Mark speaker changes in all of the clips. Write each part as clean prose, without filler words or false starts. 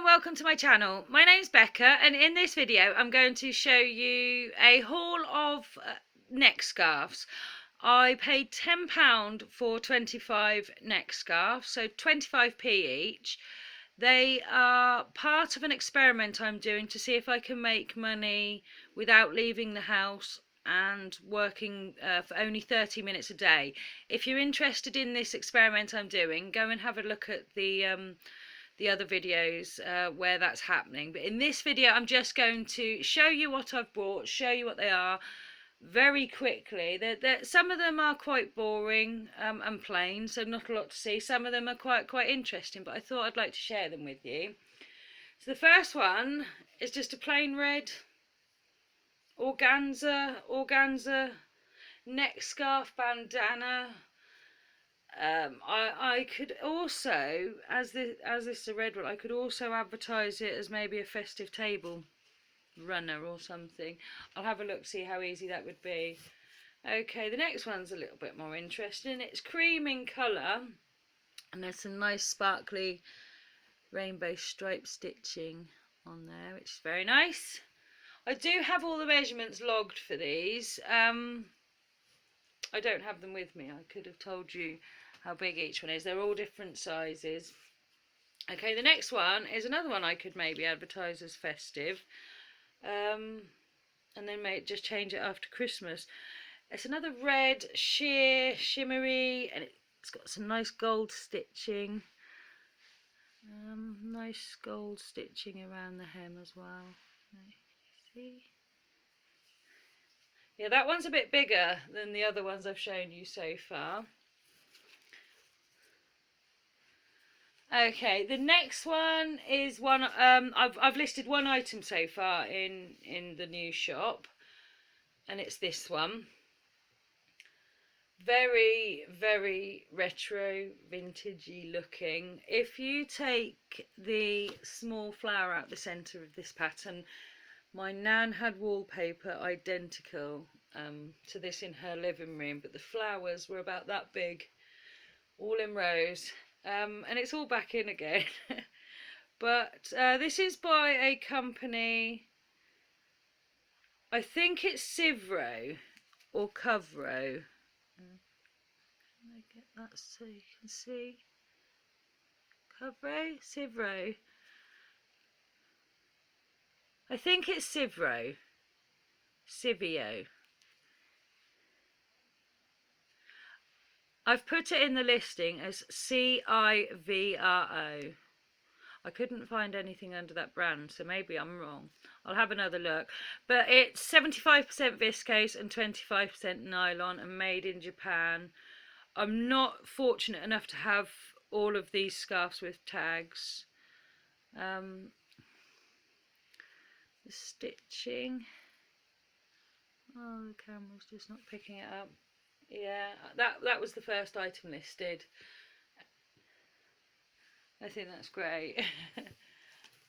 Speaker 1: welcome to my channel. My name's Becca, and in this video I'm going to show you a haul of neck scarves. I paid £10 for 25 neck scarves, so 25p each. They are part of an experiment I'm doing to see if I can make money without leaving the house and working for only 30 minutes a day. If you're interested in this experiment I'm doing, go and have a look at the other videos where that's happening. But in this video I'm just going to show you what I've bought, show you what they are very quickly. Some of them are quite boring and plain, so not a lot to see. Some of them are quite interesting, but I thought I'd like to share them with you. So the first one is just a plain red organza neck scarf bandana. I could also, as this is a red one, I could also advertise it as maybe a festive table runner or something. I'll have a look, see how easy that would be. Okay, the next one's a little bit more interesting. It's cream in colour, and there's some nice sparkly rainbow stripe stitching on there, which is very nice. I do have all the measurements logged for these. I don't have them with me. I could have told you how big each one is. They're all different sizes. Okay, the next one is another one I could maybe advertise as festive, and then just change it after Christmas. It's another red, sheer, shimmery, and it's got some nice gold stitching. Nice gold stitching around the hem as well. See? Yeah, that one's a bit bigger than the other ones I've shown you so far. Okay, the next one is one I've listed one item so far in the new shop, and it's this one. Very, very retro, vintagey looking. If you take the small flower out the centre of this pattern, my nan had wallpaper identical to this in her living room, but the flowers were about that big, all in rows, and it's all back in again. But this is by a company, I think it's Civro or Covro. Can I get that so you can see? Civro. I think it's Civro. Civio. I've put it in the listing as Civro. I couldn't find anything under that brand, so maybe I'm wrong. I'll have another look. But it's 75% viscose and 25% nylon and made in Japan. I'm not fortunate enough to have all of these scarves with tags. The stitching. Oh, the camera's just not picking it up. Yeah, that was the first item listed. I think that's great.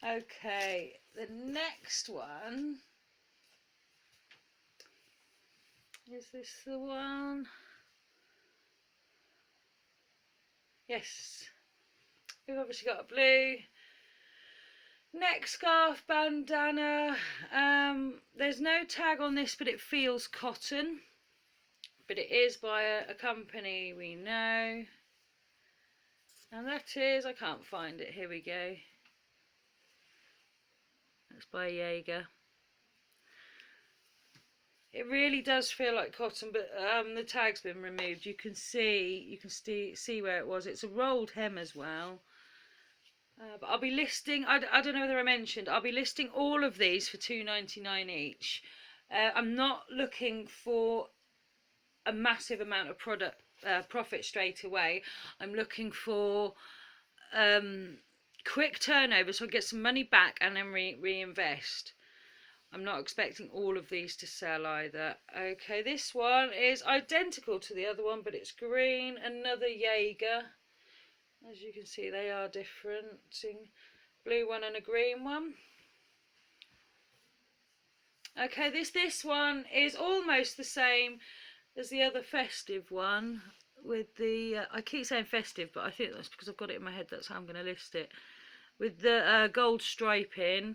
Speaker 1: Okay, the next one. Is this the one? Yes. We've obviously got a blue neck scarf bandana. There's no tag on this, but it feels cotton. But it is by a company we know. And that is, I can't find it, here we go. That's by Jaeger. It really does feel like cotton, but the tag's been removed. You can see where it was. It's a rolled hem as well. But I'll be listing, I don't know whether I mentioned, I'll be listing all of these for £2.99 each. I'm not looking for a massive amount of profit straight away. I'm looking for quick turnover so I get some money back and then reinvest. I'm not expecting all of these to sell either. Okay, this one is identical to the other one, but it's green. Another Jaeger. As you can see, they are different. Blue one and a green one. Okay, this one is almost the same as the other festive one with the I keep saying festive, but I think that's because I've got it in my head, that's how I'm going to list it. with the gold striping,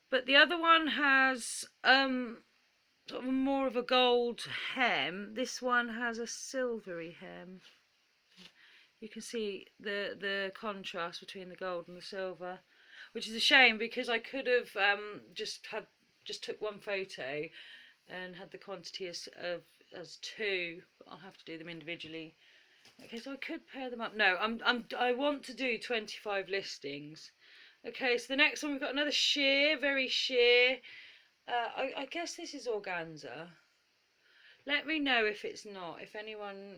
Speaker 1: but the other one has sort of more of a gold hem. This one has a silvery hem. You can see the contrast between the gold and the silver, which is a shame because I could have just took one photo and had the quantity as two, but I'll have to do them individually. Okay, so I could pair them up. No, I want to do 25 listings. Okay, so the next one we've got another sheer, very sheer. I guess this is organza. Let me know if it's not, if anyone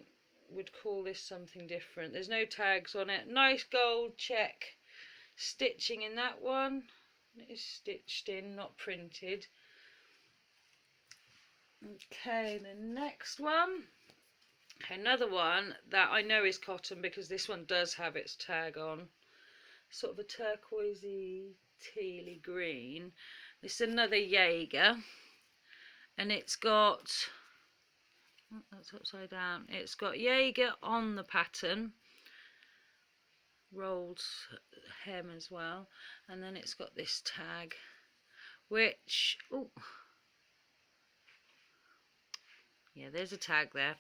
Speaker 1: would call this something different. There's no tags on it. Nice gold check stitching in that one. It is stitched in, not printed. Okay, the next one. Another one that I know is cotton because this one does have its tag on. Sort of a turquoisey, tealy green. This is another Jaeger. And it's got, oh, that's upside down. It's got Jaeger on the pattern. Rolled hem as well. And then it's got this tag. Which, oh, yeah, there's a tag there.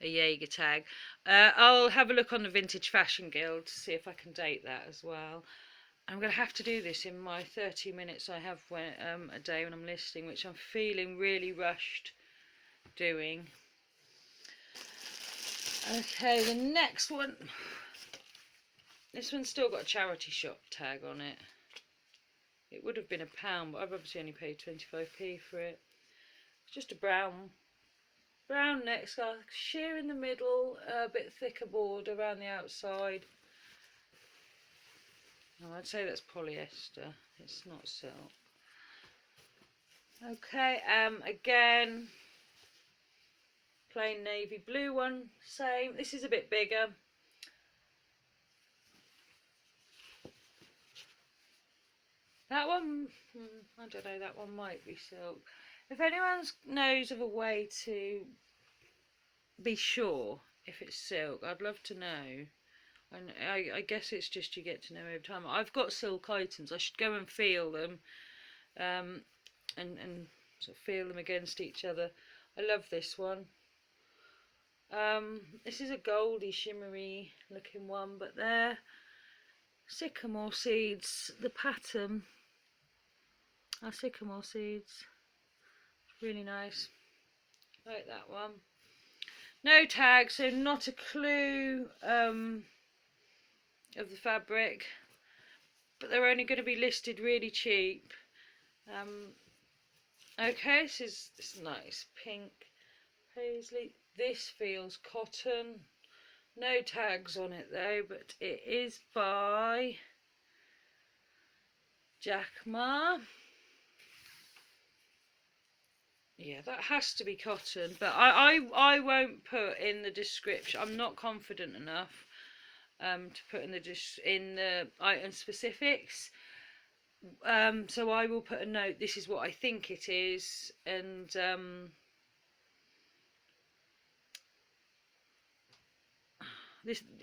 Speaker 1: A Jaeger tag. I'll have a look on the Vintage Fashion Guild to see if I can date that as well. I'm going to have to do this in my 30 minutes I have a day when I'm listing, which I'm feeling really rushed doing. Okay, the next one. This one's still got a charity shop tag on it. It would have been £1, but I've obviously only paid 25p for it. It's just a brown neck scarf, sheer in the middle, a bit thicker border around the outside. Oh, I'd say that's polyester, it's not silk. Okay, again, plain navy blue one, same. This is a bit bigger. That one, I don't know, that one might be silk. If anyone knows of a way to be sure if it's silk, I'd love to know. And I guess it's just you get to know over time. I've got silk items. I should go and feel them, and sort of feel them against each other. I love this one. This is a goldy, shimmery looking one, but they're sycamore seeds. The pattern are sycamore seeds. Really nice. Like that one. No tag, so not a clue of the fabric, but they're only going to be listed really cheap. Okay, this is nice pink paisley. This feels cotton. No tags on it though, but it is by Jacquemart. Yeah, that has to be cotton, but I won't put in the description. I'm not confident enough to put in the item specifics. So I will put a note. This is what I think it is, and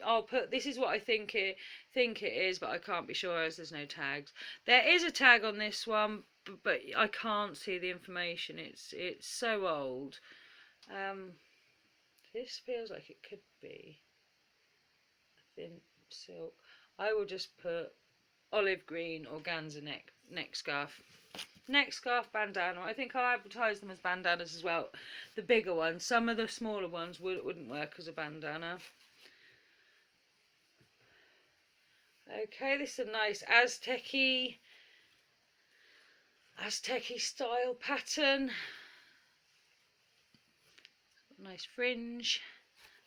Speaker 1: I'll put this is what I think it is, but I can't be sure as there's no tags. There is a tag on this one, but I can't see the information. It's so old. This feels like it could be a thin silk. I will just put olive green organza neck scarf. Neck scarf bandana. I think I'll advertise them as bandanas as well. The bigger ones. Some of the smaller ones wouldn't work as a bandana. Okay, this is a nice Aztec-y style pattern. Nice fringe,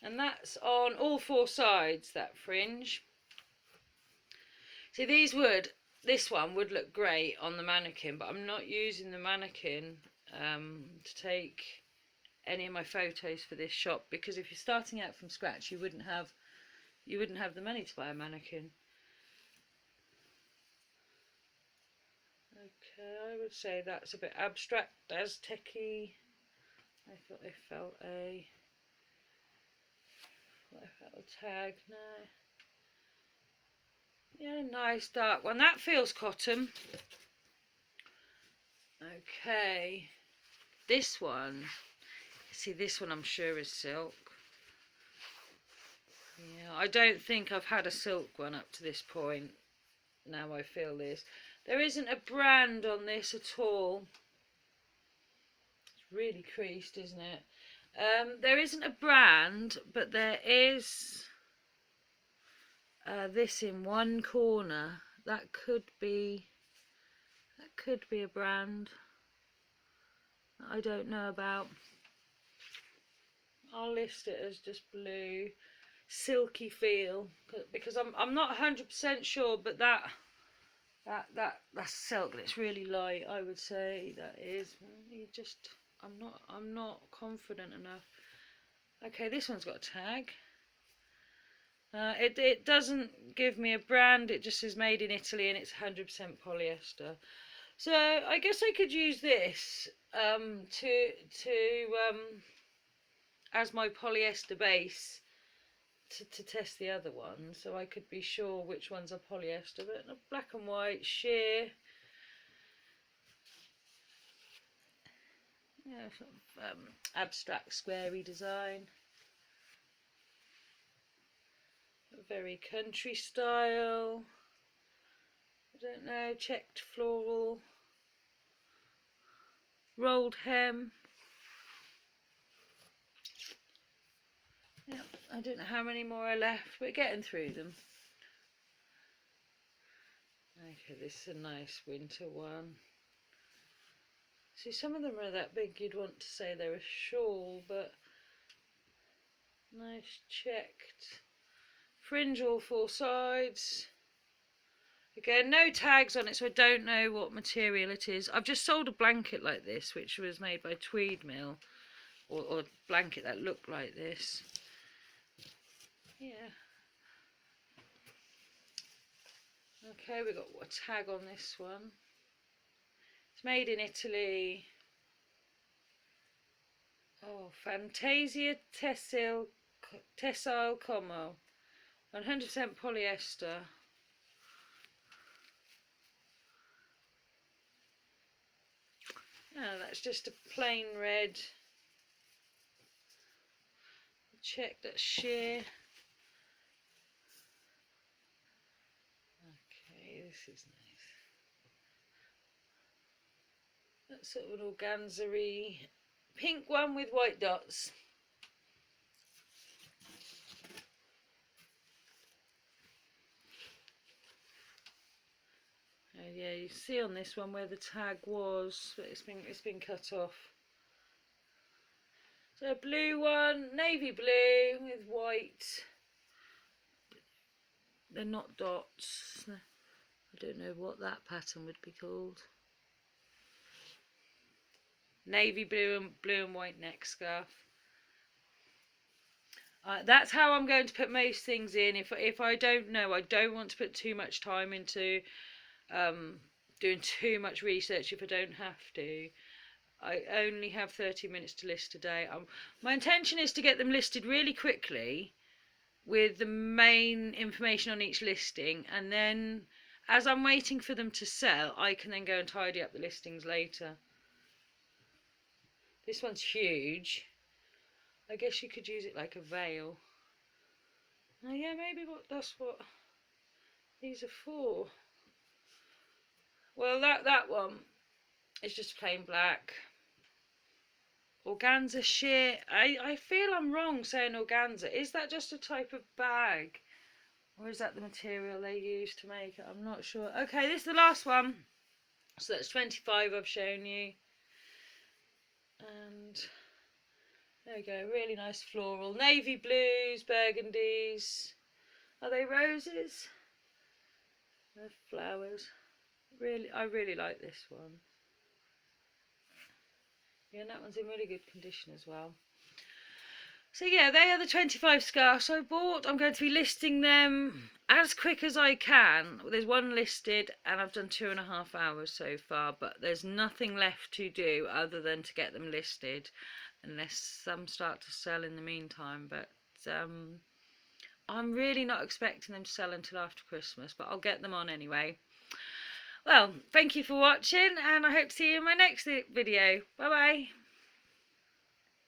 Speaker 1: and that's on all four sides, that fringe. See, this one would look great on the mannequin, but I'm not using the mannequin to take any of my photos for this shop, because if you're starting out from scratch, you wouldn't have the money to buy a mannequin. Okay, I would say that's a bit abstract, Aztec-y. I thought I felt a tag. No. Yeah, nice dark one. That feels cotton. Okay, this one. See, this one I'm sure is silk. Yeah, I don't think I've had a silk one up to this point. Now I feel this. There isn't a brand on this at all. It's really creased, isn't it? There isn't a brand, but there is this in one corner. That could be a brand that I don't know about. I'll list it as just blue, silky feel, because I'm not 100% sure, but that's silk. It's really light. I would say that is. I'm not confident enough. Okay, this one's got a tag. It doesn't give me a brand. It just says made in Italy and it's 100% polyester. So I guess I could use this as my polyester base to test the other ones, so I could be sure which ones are polyester. But black and white, sheer. Yeah, sort of abstract squarey design. Very country style. I don't know, checked floral. Rolled hem. Yep, I don't know how many more are left. We're getting through them. Okay, this is a nice winter one. See, some of them are that big you'd want to say they're a shawl, but nice checked. Fringe all four sides. Again, no tags on it, so I don't know what material it is. I've just sold a blanket like this, which was made by Tweed Mill, or a blanket that looked like this. Yeah. Okay, we've got a tag on this one. It's made in Italy. Oh, Fantasia Tessile Como. 100% polyester. Oh, that's just a plain red. Check that's sheer. Okay, this is nice. That's sort of an organza-y pink one with white dots. Yeah, you see on this one where the tag was, but it's been cut off. So a blue one, navy blue with white. They're not dots. I don't know what that pattern would be called. Navy blue and white neck scarf. That's how I'm going to put most things in. If I don't know, I don't want to put too much time into doing too much research if I don't have to. I only have 30 minutes to list today. My intention is to get them listed really quickly with the main information on each listing, and then as I'm waiting for them to sell, I can then go and tidy up the listings later. This one's huge. I guess you could use it like a veil. Oh yeah, maybe that's what these are for. Well, that one is just plain black. Organza sheer. I feel I'm wrong saying organza. Is that just a type of bag? Or is that the material they use to make it? I'm not sure. Okay, this is the last one. So that's 25 I've shown you. And there we go. Really nice floral. Navy blues, burgundies. Are they roses? They're flowers. I really like this one. Yeah, and that one's in really good condition as well. So yeah, they are the 25 scarves I bought. I'm going to be listing them as quick as I can. There's one listed and I've done 2.5 hours so far, but there's nothing left to do other than to get them listed, unless some start to sell in the meantime. But I'm really not expecting them to sell until after Christmas, but I'll get them on anyway. Well, thank you for watching, and I hope to see you in my next video. Bye bye.